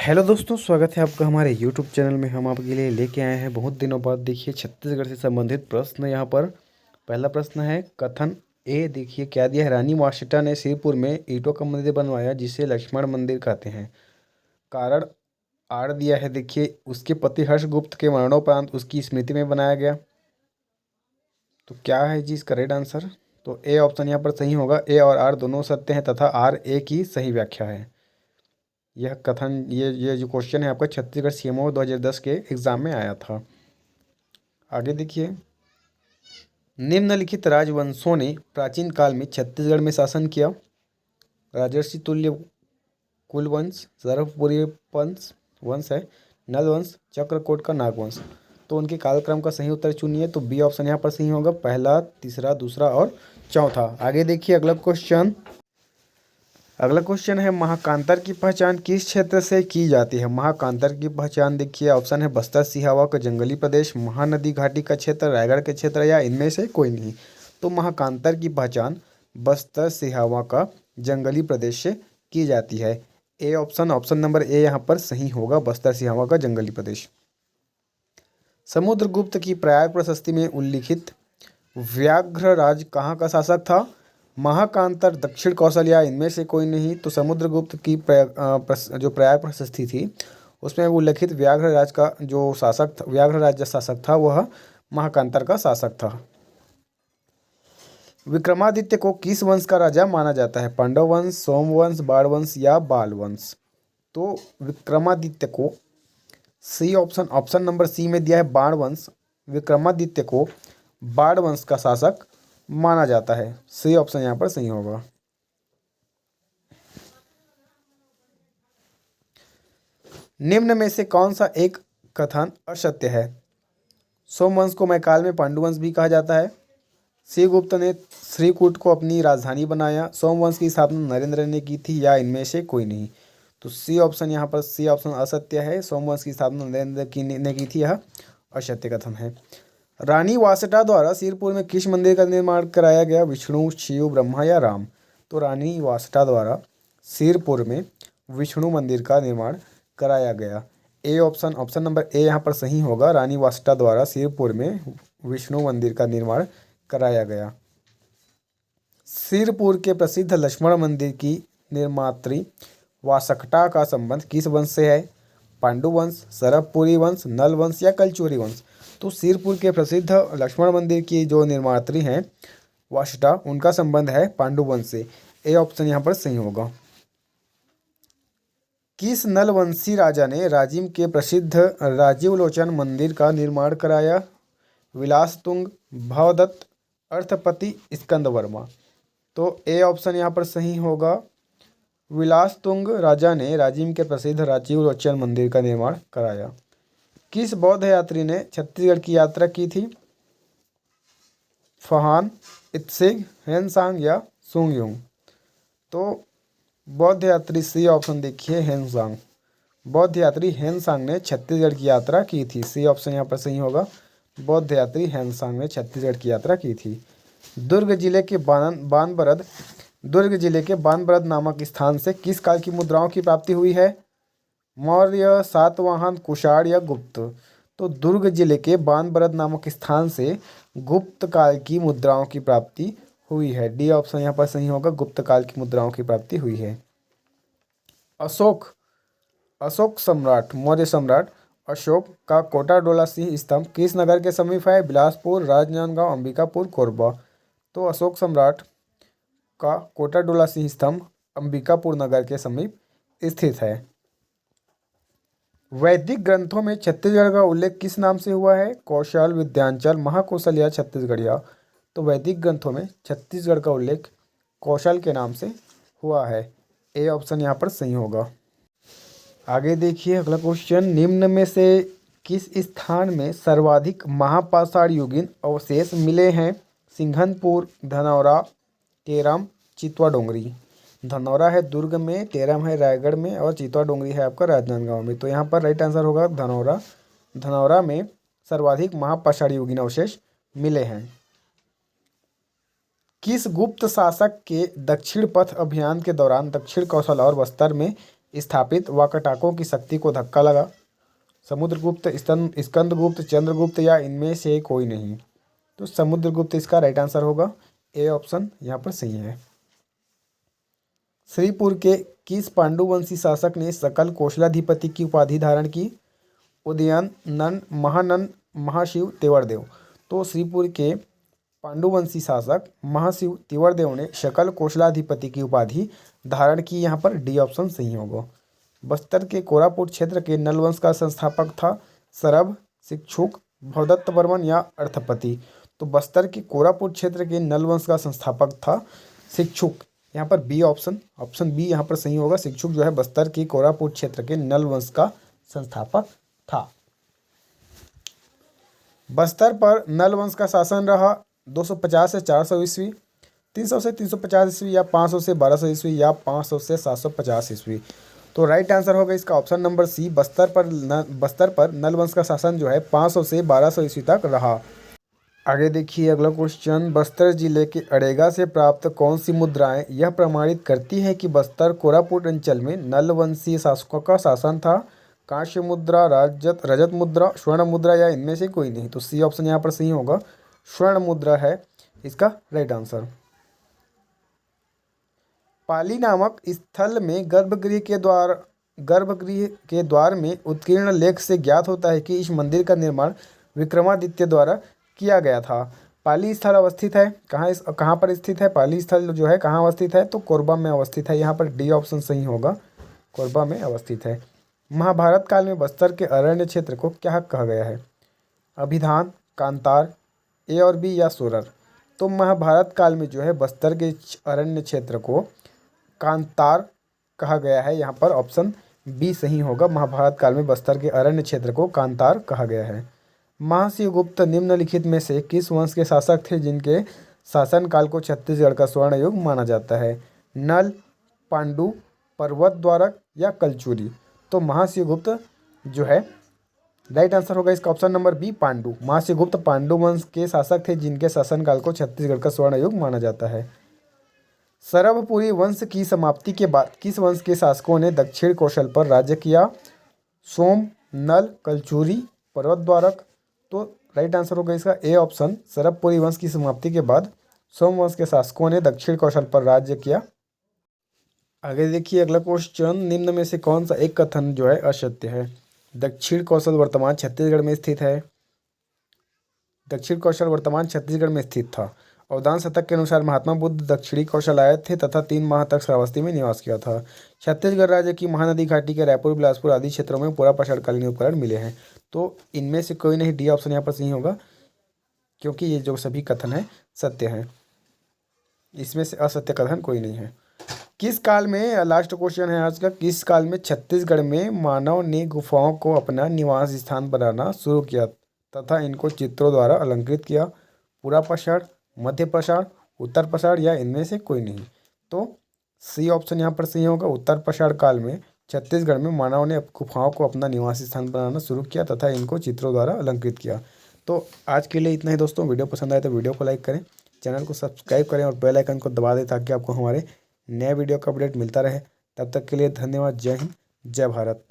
Hello दोस्तों, स्वागत है आपका हमारे यूट्यूब चैनल में। हम आपके लिए लेके आए हैं बहुत दिनों बाद देखिए छत्तीसगढ़ से संबंधित प्रश्न। यहाँ पर पहला प्रश्न है कथन ए। देखिए क्या दिया है, रानी वाशिटा ने सिरपुर में ईंटों का मंदिर बनवाया जिसे लक्ष्मण मंदिर कहते हैं। कारण आर दिया है, देखिए उसके पति हर्षगुप्त के मरणोपरांत उसकी स्मृति में बनाया गया। तो क्या है जी इसका करेक्ट आंसर? तो ए ऑप्शन यहाँ पर सही होगा। ए और आर दोनों सत्य हैं तथा आर ए की सही व्याख्या है। यह कथन ये जो क्वेश्चन है आपका छत्तीसगढ़ सीएमओ 2010 के एग्जाम में आया था। आगे देखिए, निम्नलिखित राजवंशों ने प्राचीन काल में छत्तीसगढ़ में शासन किया। राजर्षि तुल्य कुलवंश, सरभपुरी वंश वंश है, नलवंश, चक्रकोट का नागवंश। तो उनके कालक्रम का सही उत्तर चुनिए। तो बी ऑप्शन यहाँ पर सही होगा, पहला, तीसरा, दूसरा और चौथा। आगे देखिए अगला क्वेश्चन है महाकांतर की पहचान किस क्षेत्र से की जाती है। महाकांतर की पहचान देखिए, ऑप्शन है बस्तर सिहावा का जंगली प्रदेश, महानदी घाटी का क्षेत्र, रायगढ़ के क्षेत्र या इनमें से कोई नहीं। तो महाकांतर की पहचान बस्तर सिहावा का जंगली प्रदेश से की जाती है। ए ऑप्शन नंबर ए यहाँ पर सही होगा, बस्तर सिहावा का जंगली प्रदेश। समुद्रगुप्त की प्रयाग प्रशस्ति में उल्लिखित व्याघ्रराज कहाँ का शासक था। महाकांतर, दक्षिण कौशल्या, इनमें से कोई नहीं। तो समुद्रगुप्त की जो प्रयाग प्रशस्ति थी उसमें उल्लिखित व्याघ्रराज का जो शासक था, व्याघ्रराज शासक था, वह महाकांतर का शासक था। विक्रमादित्य को किस वंश का राजा माना जाता है। पांडव वंश, सोमवंश, बाणवंश या बालवंश। तो विक्रमादित्य को सी ऑप्शन नंबर सी में दिया है बाणवंश। विक्रमादित्य को बाणवंश का शासक माना जाता है। सी ऑप्शन यहाँ पर सही होगा। निम्न में से कौन सा एक कथन असत्य है। सोमवंश को मैकाल में पांडुवंश भी कहा जाता है। श्रीगुप्त ने श्रीकूट को अपनी राजधानी बनाया। सोमवंश की स्थापना नरेंद्र ने की थी या इनमें से कोई नहीं। तो सी ऑप्शन यहाँ पर सी ऑप्शन असत्य है। सोमवंश की स्थापना नरेंद्र ने की थी, यह असत्य कथन है। रानी वासटा द्वारा सिरपुर में किस मंदिर का निर्माण कराया गया। विष्णु, शिव, ब्रह्मा या राम। तो रानी वासटा द्वारा सिरपुर में विष्णु मंदिर का निर्माण कराया गया। ए ऑप्शन नंबर ए यहाँ पर सही होगा, रानी वासटा द्वारा सिरपुर में विष्णु मंदिर का निर्माण कराया गया। सिरपुर के प्रसिद्ध लक्ष्मण मंदिर की निर्मात्री वासकटा का संबंध किस वंश से है। पांडु वंश, सरभपुरी वंश, नल वंश या कलचुरी वंश। तो सिरपुर के प्रसिद्ध लक्ष्मण मंदिर की जो निर्मात्री हैं वासटा, उनका संबंध है पांडु वंश से। ए ऑप्शन यहाँ पर सही होगा। किस नलवंशी राजा ने राजिम के प्रसिद्ध राजीवलोचन मंदिर का निर्माण कराया। विलासतुंग, भवदत्त, अर्थपति, स्कंदवर्मा। तो ए ऑप्शन यहाँ पर सही होगा। विलासतुंग राजा ने राजिम के प्रसिद्ध राजीवलोचन मंदिर का निर्माण कराया। किस बौद्ध यात्री ने छत्तीसगढ़ की यात्रा की थी। फहान, इत्सिग, हेनसांग या सुंगयुंग। तो बौद्ध यात्री सी ऑप्शन देखिए, हेनसांग। बौद्ध यात्री हेनसांग ने छत्तीसगढ़ की यात्रा की थी। सी ऑप्शन यहाँ पर सही होगा, बौद्ध यात्री हेनसांग ने छत्तीसगढ़ की यात्रा की थी। दुर्ग जिले के बानबरद नामक स्थान से किस काल की मुद्राओं की प्राप्ति हुई है। मौर्य, सातवाहन, कुषाण या गुप्त। तो दुर्ग जिले के बानबरद नामक स्थान से गुप्त काल की मुद्राओं की प्राप्ति हुई है। डी ऑप्शन यहाँ पर सही होगा, गुप्त काल की मुद्राओं की प्राप्ति हुई है। अशोक सम्राट, मौर्य सम्राट अशोक का कोटाडोला सिंह स्तंभ किस नगर के समीप है। बिलासपुर, राजनांदगांव, अंबिकापुर, कोरबा। तो अशोक सम्राट का कोटाडोला सिंह स्तंभ अंबिकापुर नगर के समीप स्थित है। वैदिक ग्रंथों में छत्तीसगढ़ का उल्लेख किस नाम से हुआ है। कौशल, विद्यांचल, महाकौशल या छत्तीसगढ़िया। तो वैदिक ग्रंथों में छत्तीसगढ़ का उल्लेख कौशल के नाम से हुआ है। ए ऑप्शन यहाँ पर सही होगा। आगे देखिए अगला क्वेश्चन, निम्न में से किस स्थान में सर्वाधिक महापाषाण युगीन अवशेष मिले हैं। सिंघनपुर, धनौरा, टेरम, चितवा डोंगरी। धनौरा है दुर्ग में, टेरम है रायगढ़ में और चितवा डोंगरी है आपका राजनांदगांव में। तो यहाँ पर राइट आंसर होगा धनौरा। धनौरा में सर्वाधिक महापाषाण युगीन अवशेष मिले हैं। किस गुप्त शासक के दक्षिण पथ अभियान के दौरान दक्षिण कौशल और बस्तर में स्थापित व कटाकों की शक्ति को धक्का लगा। समुद्रगुप्त, स्कंदगुप्त, चंद्रगुप्त या इनमें से कोई नहीं। तो समुद्रगुप्त इसका राइट आंसर होगा, ए ऑप्शन यहाँ पर सही है। श्रीपुर के किस पांडुवंशी शासक ने सकल कौशलाधिपति की उपाधि धारण की? उदयन, महानंद, महाशिव, तेवरदेव। तो श्रीपुर के पांडुवंशी शासक महाशिव तेवरदेव ने सकल कौशलाधिपति की उपाधि धारण की। यहाँ पर डी ऑप्शन सही होगा। बस्तर के कोरापुट क्षेत्र के नलवंश का संस्थापक था सरभ, शिक्षुक, भवदत्त वर्मन या अर्थपति। तो बस्तर के कोरापुट क्षेत्र के नलवंश का संस्थापक था शिक्षुक। यहाँ पर बी ऑप्शन बी यहाँ पर सही होगा। शिक्षुक जो है बस्तर के कोरापुट क्षेत्र के नलवंश का संस्थापक था। बस्तर पर नलवंश का शासन रहा 250 से 400 ईस्वी, 300 से 350 ईस्वी या 500 से 1200 ईस्वी या 500 से 750 ईस्वी। तो राइट आंसर होगा इसका ऑप्शन नंबर सी, बस्तर पर नलवंश का शासन जो है 500 से 1200 ईस्वी तक रहा। आगे देखिए अगला क्वेश्चन, बस्तर जिले के अड़ेगा से प्राप्त कौन सी मुद्राएं यह प्रमाणित करती है कि बस्तर कोरापुट अंचल में नलवंशीय शासकों का शासन था? कांस्य मुद्रा, रजत मुद्रा, स्वर्ण मुद्रा या इनमें से कोई नहीं। तो सी ऑप्शन यहाँ पर सही होगा, स्वर्ण मुद्रा है इसका राइट आंसर। पाली नामक स्थल में गर्भगृह के द्वार में उत्कीर्ण लेख से ज्ञात होता है कि इस मंदिर का निर्माण विक्रमादित्य द्वारा किया गया था। पाली स्थल अवस्थित है कहाँ पर स्थित है? पाली स्थल जो है कहाँ अवस्थित है? तो कोरबा में अवस्थित है। यहाँ पर डी ऑप्शन सही होगा, कोरबा में अवस्थित है। महाभारत काल में बस्तर के अरण्य क्षेत्र को क्या कहा गया है? अभिधान, कांतार, ए और बी या सोरर। तो महाभारत काल में जो है बस्तर के अरण्य क्षेत्र को कांतार कहा गया है। यहाँ पर ऑप्शन बी सही होगा, महाभारत काल में बस्तर के अरण्य क्षेत्र को कांतार कहा गया है। महाशिवगुप्त निम्नलिखित में से किस वंश के शासक थे जिनके शासनकाल को छत्तीसगढ़ का स्वर्ण युग माना जाता है? नल, पांडु, पर्वत द्वारक या कलचुरी। तो महाशिवगुप्त जो है राइट आंसर होगा इसका option number B, Pandu. Mahashivagupta Pandu वंश के शासक थे जिनके शासनकाल को छत्तीसगढ़ का स्वर्ण युग माना जाता है। सरभपुरी वंश की समाप्ति के बाद किस वंश के शासकों ने दक्षिण कौशल पर राज्य किया? सोम, नल, कलचुरी, पर्वत द्वारक। तो राइट आंसर होगा इसका ए ऑप्शन, सरभपुरी वंश की समाप्ति के बाद सोम वंश के शासकों ने दक्षिण कौशल पर राज्य किया। आगे देखिए अगला क्वेश्चन, निम्न में से कौन सा एक कथन जो है असत्य है? दक्षिण कौशल वर्तमान छत्तीसगढ़ में स्थित है। दक्षिण कौशल वर्तमान छत्तीसगढ़ में स्थित था। अवदान शतक के अनुसार महात्मा बुद्ध दक्षिणी कौशल आए थे तथा 3 माह तक श्रावस्ती में निवास किया था। छत्तीसगढ़ राज्य की महानदी घाटी के रायपुर, बिलासपुर आदि क्षेत्रों में पूरा पाषाणकालीन उपकरण मिले हैं। तो इनमें से कोई नहीं, डी ऑप्शन यहाँ पर सही होगा, क्योंकि ये जो सभी कथन है सत्य हैं, इसमें से असत्य कथन कोई नहीं है। किस काल में, लास्ट क्वेश्चन है आज का, किस काल में छत्तीसगढ़ में मानव ने गुफाओं को अपना निवास स्थान बनाना शुरू किया तथा इनको चित्रों द्वारा अलंकृत किया? पूरा पाषाण, मध्य पाषाण, उत्तर पाषाण या इनमें से कोई नहीं। तो सी ऑप्शन यहाँ पर सही होगा, उत्तर पाषाण काल में छत्तीसगढ़ में मानव ने गुफाओं को अपना निवास स्थान बनाना शुरू किया तथा इनको चित्रों द्वारा अलंकृत किया। तो आज के लिए इतना ही दोस्तों। वीडियो पसंद आए तो वीडियो को लाइक करें, चैनल को सब्सक्राइब करें और बेल आइकन को दबा दें ताकि आपको हमारे नए वीडियो का अपडेट मिलता रहे। तब तक के लिए धन्यवाद। जय हिंद, जय भारत।